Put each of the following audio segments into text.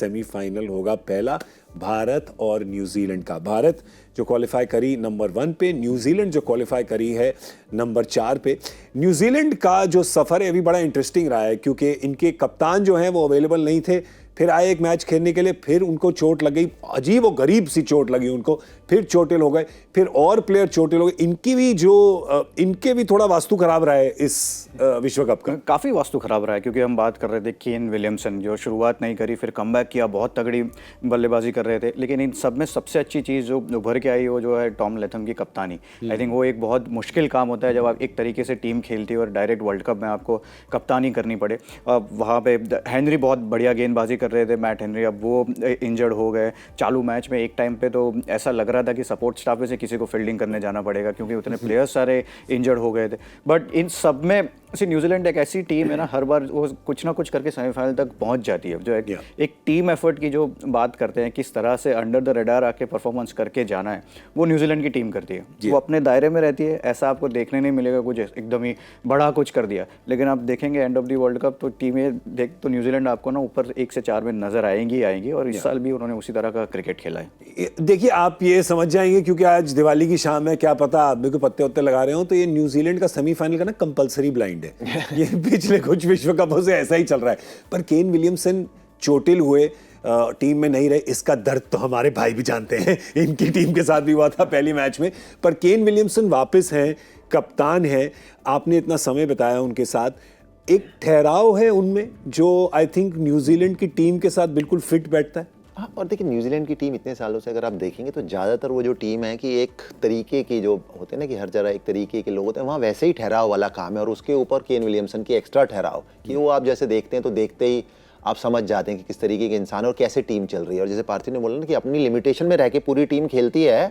Semifinal होगा पहला भारत और न्यूजीलैंड का। भारत जो क्वालिफाई करी नंबर 1 पे, न्यूजीलैंड जो क्वालिफाई करी है नंबर 4 पे। न्यूजीलैंड का जो सफ़र है अभी बड़ा इंटरेस्टिंग रहा है क्योंकि इनके कप्तान जो हैं वो अवेलेबल नहीं थे, फिर आए एक मैच खेलने के लिए, फिर उनको चोट लग गई, अजीब और गरीब सी चोट लगी उनको, फिर चोटिल हो गए, फिर और प्लेयर चोटिल हो गए। इनके भी थोड़ा वास्तु खराब रहा है इस विश्व कप का। काफ़ी वास्तु खराब रहा है क्योंकि हम बात कर रहे थे केन विलियमसन जो शुरुआत नहीं करी, फिर कमबैक किया, बहुत तगड़ी बल्लेबाजी कर रहे थे, लेकिन इन सब में सबसे अच्छी चीज़ जो उभर के आई वो जो है टॉम लैथम की कप्तानी। आई थिंक वो एक बहुत मुश्किल काम होता है जब आप एक तरीके से टीम खेलती है और डायरेक्ट वर्ल्ड कप में आपको कप्तानी करनी पड़े। वहाँ पे हेनरी बहुत बढ़िया गेंदबाजी कर रहे थे, मैट हेनरी, अब वो इंजर्ड हो गए चालू मैच में। एक टाइम पे तो ऐसा लग रहा था कि सपोर्ट स्टाफ में से किसी को फील्डिंग करने जाना पड़ेगा क्योंकि उतने प्लेयर्स सारे इंजर्ड हो गए थे। बट इन सब में न्यूजीलैंड एक ऐसी टीम है ना, हर बार वो कुछ ना कुछ करके सेमीफाइनल तक पहुंच जाती है। जो एक टीम एफर्ट की जो बात करते हैं, किस तरह से अंडर द रडार आके परफॉर्मेंस करके जाना है, वो न्यूजीलैंड की टीम करती है। वो अपने दायरे में रहती है, ऐसा आपको देखने नहीं मिलेगा कुछ एकदम ही बड़ा कुछ कर दिया। लेकिन आप देखेंगे end of the world cup तो टीमें तो न्यूजीलैंड आपको ना ऊपर 1 से 4 में नजर आएंगी और इस साल भी उन्होंने उसी तरह का क्रिकेट खेला है। देखिए आप ये समझ जाएंगे क्योंकि आज दिवाली की शाम है, क्या पता आदमी को पत्ते उत्ते लगा रहे हो, तो ये न्यूजीलैंड का सेमीफाइनल का ना कंपलसरी ब्लाइंड है। ये पिछले कुछ विश्व कपों से ऐसा ही चल रहा है। पर केन विलियमसन चोटिल हुए, टीम में नहीं रहे, इसका दर्द तो हमारे भाई भी जानते हैं। इनकी टीम के साथ भी हुआ था पहली मैच में। पर केन विलियमसन वापस हैं, कप्तान है, आपने इतना समय बताया उनके साथ, एक ठहराव है उनमें जो आई थिंक न्यूजीलैंड की टीम के साथ बिल्कुल फिट बैठता है। हाँ, और देखिए न्यूजीलैंड की टीम इतने सालों से अगर आप देखेंगे तो ज़्यादातर वो जो टीम है कि एक तरीके की जो होते हैं ना कि हर जगह एक तरीके के लोग होते हैं, वहाँ वैसे ही ठहराव वाला काम है। और उसके ऊपर केन विलियमसन की एक्स्ट्रा ठहराव कि वो आप जैसे देखते हैं तो देखते ही आप समझ जाते हैं कि किस तरीके के इंसान और कैसे टीम चल रही है। और जैसे पार्थी ने बोला ना कि अपनी लिमिटेशन में रह के पूरी टीम खेलती है,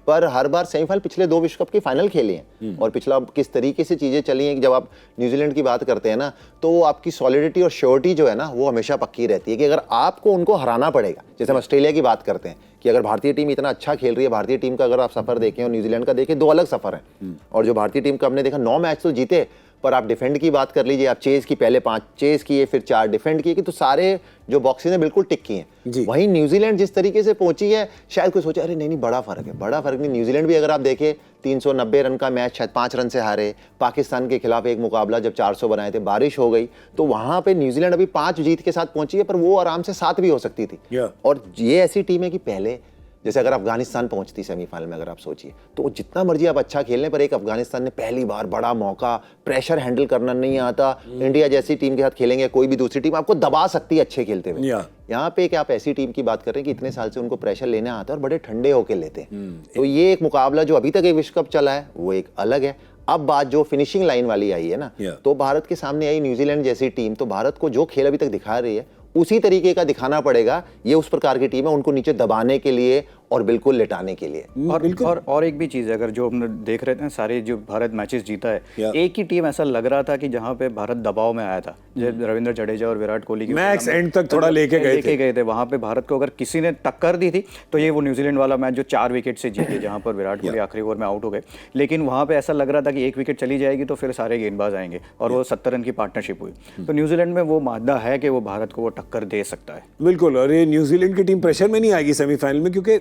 पर हर बार सेमीफाइनल पिछले 2 विश्व कप के फाइनल खेले हैं। और पिछला किस तरीके से चीज़ें चली हैं कि जब आप न्यूजीलैंड की बात करते हैं ना, तो वो आपकी सॉलिडिटी और श्योरिटी जो है ना वो हमेशा पक्की रहती है कि अगर आपको उनको हराना पड़ेगा, जैसे हम ऑस्ट्रेलिया की बात करते हैं कि अगर भारतीय टीम इतना अच्छा खेल रही है, भारतीय टीम का अगर आप सफर देखें और न्यूजीलैंड का देखें, 2 अलग सफर हैं। और जो भारतीय टीम का हमने देखा 9 मैच तो जीते, पर आप डिफेंड की बात कर लीजिए, आप चेज की पहले 5 चेज किए, फिर 4 डिफेंड किए, कि तो सारे जो बॉक्सेस हैं बिल्कुल टिक किए हैं। वहीं न्यूजीलैंड जिस तरीके से पहुंची है, शायद कोई सोचे अरे नहीं बड़ा फर्क है, बड़ा फर्क नहीं। न्यूजीलैंड भी अगर आप देखें 390 रन का मैच शायद 5 रन से हारे। पाकिस्तान के खिलाफ एक मुकाबला जब 400 बनाए थे, बारिश हो गई, तो वहां पे न्यूजीलैंड अभी 5 जीत के साथ पहुंची है, पर वो आराम से 7 भी हो सकती थी। और ये ऐसी टीम है कि पहले जैसे अगर अफगानिस्तान पहुंचती सेमीफाइनल में, अगर आप सोचिए तो जितना मर्जी आप अच्छा खेलने पर एक अफगानिस्तान ने पहली बार बड़ा मौका, प्रेशर हैंडल करना नहीं आता। इंडिया जैसी टीम के साथ खेलेंगे, कोई भी दूसरी टीम आपको दबा सकती है अच्छे खेलते हुए। यहाँ पे क्या आप ऐसी टीम की बात कर रहे हैं कि इतने साल से उनको प्रेशर लेने आता है और बड़े ठंडे होकर लेते हैं। तो ये एक मुकाबला जो अभी तक एक विश्व कप चला है वो एक अलग है। अब बात जो फिनिशिंग लाइन वाली आई है ना, तो भारत के सामने आई न्यूजीलैंड जैसी टीम, तो भारत को जो खेल अभी तक दिखा रही है उसी तरीके का दिखाना पड़ेगा। ये उस प्रकार की टीम है, उनको नीचे दबाने के लिए और बिल्कुल लिटाने के लिए। और एक भी चीज़ है, अगर जो हम देख रहे थे सारे जो भारत मैचेस जीता है, एक ही टीम ऐसा लग रहा था कि जहां पे भारत दबाव में आया था, जब रविंद्र जडेजा और विराट कोहली की मैच एंड तक थोड़ा लेके गए थे, वहां पे भारत को अगर किसी ने टक्कर दी थी तो ये वो न्यूजीलैंड वाला मैच जो 4 विकेट से जीते, जहां पर विराट कोहली आखिरी ओवर में आउट हो गए। लेकिन वहां पे ऐसा लग रहा था कि 1 विकेट चली जाएगी तो फिर सारे गेंदबाज आएंगे, और वो 70 रन की पार्टनरशिप हुई। तो न्यूजीलैंड में वो मादा है कि वो भारत को वो टक्कर दे सकता है। बिल्कुल, और ये न्यूजीलैंड की टीम प्रेशर में नहीं आएगी सेमीफाइनल में क्योंकि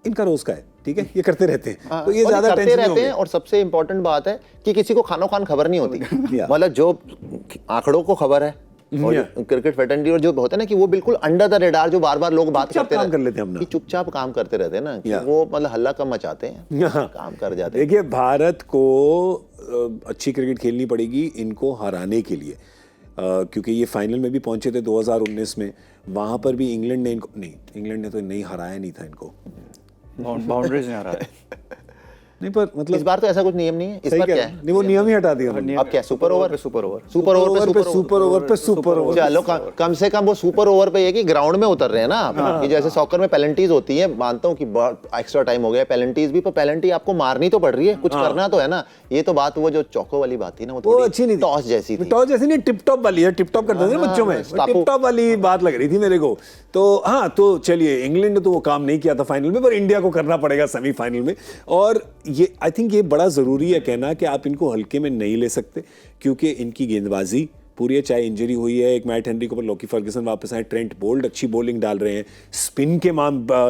इनका रोज का है, ठीक है, ये करते रहते हैं। तो ये ज्यादा टेंशन रहते हैं। और सबसे इंपॉर्टेंट बात है कि किसी को खानो खान खबर नहीं होती। मतलब जो आंकड़ों को खबर है और क्रिकेट फेटर्निटी और जो होता है ना कि वो बिल्कुल अंडर द रडार, जो बार बार लोग बात करते रहते हैं कि चुपचाप काम करते रहते हैं ना, कि वो मतलब हल्ला कम मचाते हैं, काम कर जाते हैं। देखिए भारत को अच्छी क्रिकेट खेलनी पड़ेगी इनको हराने के लिए, क्योंकि ये फाइनल में भी पहुंचे थे 2019 में, वहां पर भी इंग्लैंड ने इनको इंग्लैंड ने तो नहीं हराया नहीं था इनको, बाउंड्रीज नहीं हराया नहीं, पर मतलब इस बार तो ऐसा कुछ नियम नहीं है। इस बार क्या है, नहीं वो नियम ही हटा दिया। अब क्या सुपर ओवर पे सुपर ओवर, सुपर ओवर पे सुपर ओवर पे सुपर ओवर। चलो कम से कम वो सुपर ओवर पे ये कि ग्राउंड में उतर रहे हैं ना, कि जैसे सॉकर में पेनल्टीज होती है, मानता हूँ कि एक्स्ट्रा टाइम हो गया पेनल्टीज भी, पर पेनल्टी आपको मारनी तो पड़ रही है, कुछ करना तो है ना। ये तो बात वो जो चौको वाली बात थी ना, वो अच्छी नहीं, टॉस जैसी थी। टॉस जैसी नहीं, टिप टॉप वाली है, टिप टॉप करते थे बच्चों में, टिप टॉप वाली बात लग रही थी मेरे को। तो हाँ, तो चलिए इंग्लैंड ने तो वो काम नहीं किया था फाइनल में, पर इंडिया को करना पड़ेगा सेमीफाइनल में। और ये आई थिंक ये बड़ा जरूरी है कहना कि आप इनको हल्के में नहीं ले सकते, क्योंकि इनकी गेंदबाजी पूरी है, चाहे इंजरी हुई है, एक मैट हेनरी के ऊपर लॉकी फर्ग्यूसन वापस आए, ट्रेंट बोल्ट अच्छी बॉलिंग डाल रहे हैं, स्पिन के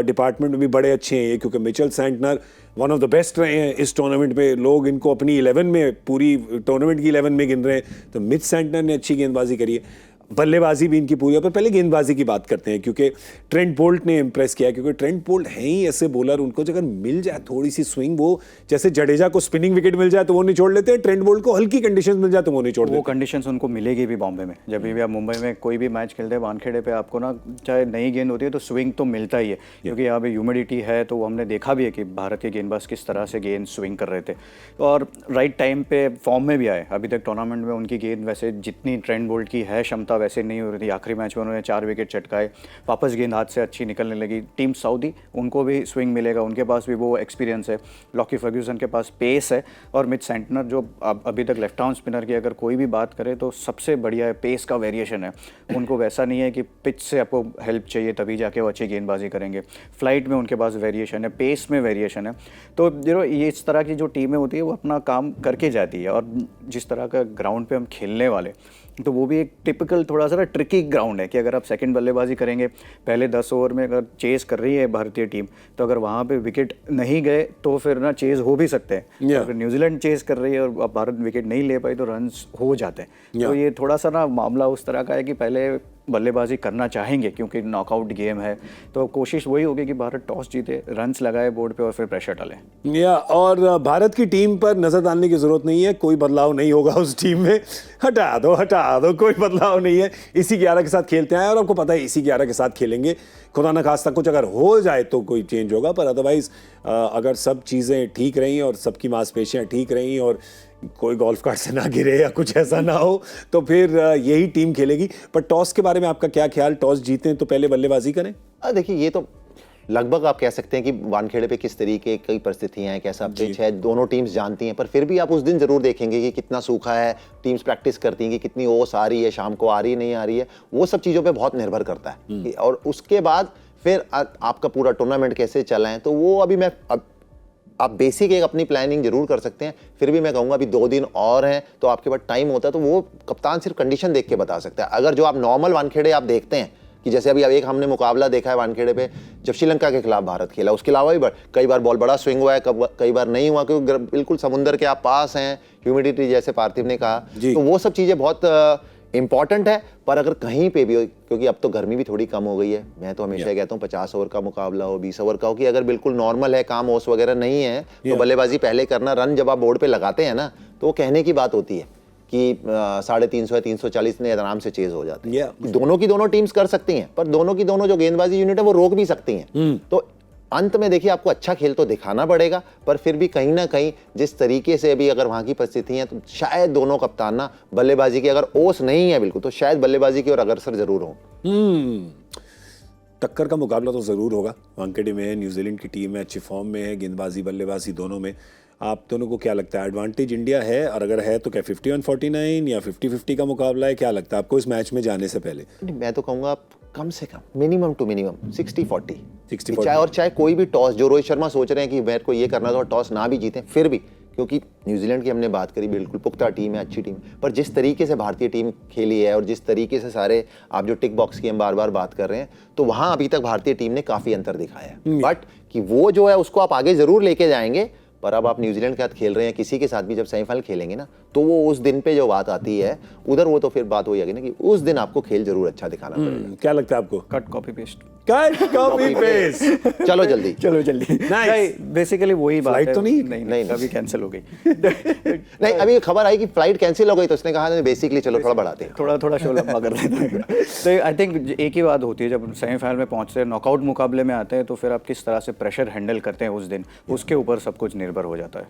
डिपार्टमेंट में भी बड़े अच्छे हैं ये, क्योंकि Mitchell Santner one of the best रहे हैं इस टूर्नामेंट में, लोग इनको अपनी 11 में, पूरी टूर्नामेंट की 11 में गिन रहे हैं, तो मिच सैंटनर ने अच्छी गेंदबाजी करी है, बल्लेबाजी भी इनकी पूरी है। पर पहले गेंदबाजी की बात करते हैं, क्योंकि ट्रेंट बोल्ट ने इंप्रेस किया, क्योंकि ट्रेंट बोल्ट हैं ही ऐसे बॉलर, उनको अगर मिल जाए थोड़ी सी स्विंग, वो जैसे जडेजा को स्पिनिंग विकेट मिल जाए तो वो नहीं छोड़ लेते, ट्रेंट बोल्ट को हल्की कंडीशंस मिल जाए तो वो नहीं छोड़ वो देते। कंडीशंस उनको मिलेगी भी बॉम्बे में, जब भी आप मुंबई में कोई भी मैच खेलते हैं वानखेड़े पे, आपको ना चाहे नई गेंद होती है तो स्विंग तो मिलता ही है, क्योंकि यहाँ पे ह्यूमिडिटी है, तो वो हमने देखा भी है कि भारत के गेंदबाज किस तरह से गेंद स्विंग कर रहे थे, और राइट टाइम पे फॉर्म में भी आए। अभी तक टूर्नामेंट में उनकी गेंद वैसे जितनी ट्रेंट बोल्ट की है क्षमता वैसे नहीं हो रही थी, आखिरी मैच में उन्होंने 4 विकेट चटकाए, वापस गेंद हाथ से अच्छी निकलने लगी। टीम सऊदी, उनको भी स्विंग मिलेगा, उनके पास भी वो एक्सपीरियंस है, लॉकी फर्ग्यूसन के पास पेस है, और मिच सैंटनर जो अभी तक लेफ्ट आर्म स्पिनर की अगर कोई भी बात करे तो सबसे बढ़िया है, पेस का वेरिएशन है उनको, वैसा नहीं है कि पिच से आपको हेल्प चाहिए तभी जाके वो अच्छी गेंदबाजी करेंगे, फ्लाइट में उनके पास वेरिएशन है, पेस में वेरिएशन है। तो ये इस तरह की जो टीमें होती है वो अपना काम करके जाती है, और जिस तरह का ग्राउंड पे हम खेलने वाले, तो वो भी एक टिपिकल थोड़ा सा ट्रिकी ग्राउंड है कि अगर आप सेकंड बल्लेबाजी करेंगे, पहले 10 ओवर में अगर चेस कर रही है भारतीय टीम, तो अगर वहाँ पे विकेट नहीं गए तो फिर ना चेस हो भी सकते हैं। अगर न्यूजीलैंड चेस कर रही है और भारत विकेट नहीं ले पाई तो रन्स हो जाते हैं। तो ये थोड़ा सा ना मामला उस तरह का है कि पहले बल्लेबाजी करना चाहेंगे, क्योंकि नॉकआउट गेम है, तो कोशिश वही होगी कि भारत टॉस जीते, रन्स लगाए बोर्ड पे और फिर प्रेशर डालें। और भारत की टीम पर नजर डालने की जरूरत नहीं है, कोई बदलाव नहीं होगा उस टीम में, हटा दो, कोई बदलाव नहीं है, इसी 11 के साथ खेलते हैं, और आपको पता है इसी 11 के साथ खेलेंगे, खुदा न खास्ता कुछ अगर हो जाए तो कोई चेंज होगा, पर अदरवाइज अगर सब चीज़ें ठीक रहीं और सबकी मांसपेशियाँ ठीक रहीं और कोई गोल्फ कार्ट से ना गिरे या कुछ ऐसा ना हो, तो फिर यही टीम खेलेगी। पर टॉस के बारे में आपका क्या ख्याल, टॉस जीतें तो पहले बल्लेबाजी करें? देखिए, ये तो लगभग आप कह सकते हैं कि वानखेड़े पे किस तरीके की परिस्थितियां हैं, कैसा पिच है, दोनों टीम्स जानती हैं, पर फिर भी आप उस दिन जरूर देखेंगे कि कितना सूखा है, टीम्स प्रैक्टिस करती हैं कि कितनी ओस आ रही है, शाम को आ रही है नहीं आ रही है, वो सब चीज़ों पे बहुत निर्भर करता है। और उसके बाद फिर आपका पूरा टूर्नामेंट कैसे चला है, तो वो अभी आप बेसिक एक अपनी प्लानिंग जरूर कर सकते हैं। फिर भी मैं कहूँगा अभी 2 दिन और हैं, तो आपके पास टाइम होता है, तो वो कप्तान सिर्फ कंडीशन देख के बता सकता है। अगर जो आप नॉर्मल वानखेड़े आप देखते हैं कि जैसे अभी एक हमने मुकाबला देखा है वानखेड़े पे, जब श्रीलंका के खिलाफ भारत खेला, उसके अलावा भी कई बार बॉल बड़ा स्विंग हुआ है, कई बार नहीं हुआ, क्योंकि बिल्कुल समुद्र के आप पास हैं, ह्यूमिडिटी जैसे पार्थिव ने कहा, तो वो सब चीज़ें बहुत इंपॉर्टेंट है। पर अगर कहीं पे भी, क्योंकि अब तो गर्मी भी थोड़ी कम हो गई है, मैं तो हमेशा कहता हूँ 50 ओवर का मुकाबला हो, 20 ओवर का हो, कि अगर बिल्कुल नॉर्मल है, काम ओस वगैरह नहीं है, तो बल्लेबाजी पहले करना। रन जब आप बोर्ड पे लगाते हैं ना, तो वो कहने की बात होती है कि 350 या 340 ने आराम से चेज हो जाते हैं। दोनों की दोनों टीम्स कर सकती हैं, पर दोनों की दोनों जो गेंदबाजी यूनिट है वो रोक भी सकती हैं। तो अंत में देखिए, आपको अच्छा खेल तो दिखाना पड़ेगा, पर फिर भी कहीं ना कहीं जिस तरीके से अभी अगर वहां की परिस्थिति है, तो शायद दोनों कप्तान ना बल्लेबाजी की, अगर ओस नहीं है बिल्कुल, तो शायद बल्लेबाजी की ओर अग्रसर जरूर हो। टक्कर का मुकाबला तो जरूर होगा। वानखेड़े में है, न्यूजीलैंड की टीम है, अच्छी फॉर्म में है, गेंदबाजी बल्लेबाजी दोनों में। आप दोनों को क्या लगता है, एडवांटेज इंडिया है, और अगर है तो क्या 51-49 या 50-50 का मुकाबला है? क्या लगता है आपको इस मैच में जाने से पहले? मैं तो कहूँगा कम से कम मिनिमम टू मिनिमम 60-40, 60-40। चाहे कोई भी टॉस, जो रोहित शर्मा सोच रहे हैं कि मेरे को ये करना था और टॉस ना भी जीते, फिर भी, क्योंकि न्यूजीलैंड की हमने बात करी, बिल्कुल पुख्ता टीम है, अच्छी टीम, पर जिस तरीके से भारतीय टीम खेली है और जिस तरीके से सारे आप जो टिक बॉक्स की हम बार बार बात कर रहे हैं, तो वहाँ अभी तक भारतीय टीम ने काफ़ी अंतर दिखाया है। बट कि वो जो है उसको आप आगे ज़रूर लेके जाएंगे, पर अब आप न्यूजीलैंड के साथ खेल रहे हैं, किसी के साथ भी जब सेमीफाइनल खेलेंगे ना, तो वो उस दिन पे जो बात आती है उधर, वो तो फिर बात हो जाएगी ना कि उस दिन आपको खेल जरूर अच्छा दिखाना पड़ेगा। क्या लगता है आपको? Cut copy paste. चलो जल्दी नहीं, बेसिकली वही बात है। फ्लाइट तो नहीं, अभी कैंसिल हो गई। नहीं, अभी खबर आई कि फ्लाइट कैंसिल हो गई, तो उसने कहा बेसिकली चलो थोड़ा बढ़ाते हैं, थोड़ा शो लंबा कर देते हैं। तो आई थिंक एक ही बात होती है, जब सेमीफाइनल में पहुंचते हैं, नॉकआउट मुकाबले में आते हैं, तो फिर आप किस तरह से प्रेशर हैंडल करते हैं उस दिन, उसके ऊपर सब कुछ निर्भर हो जाता है।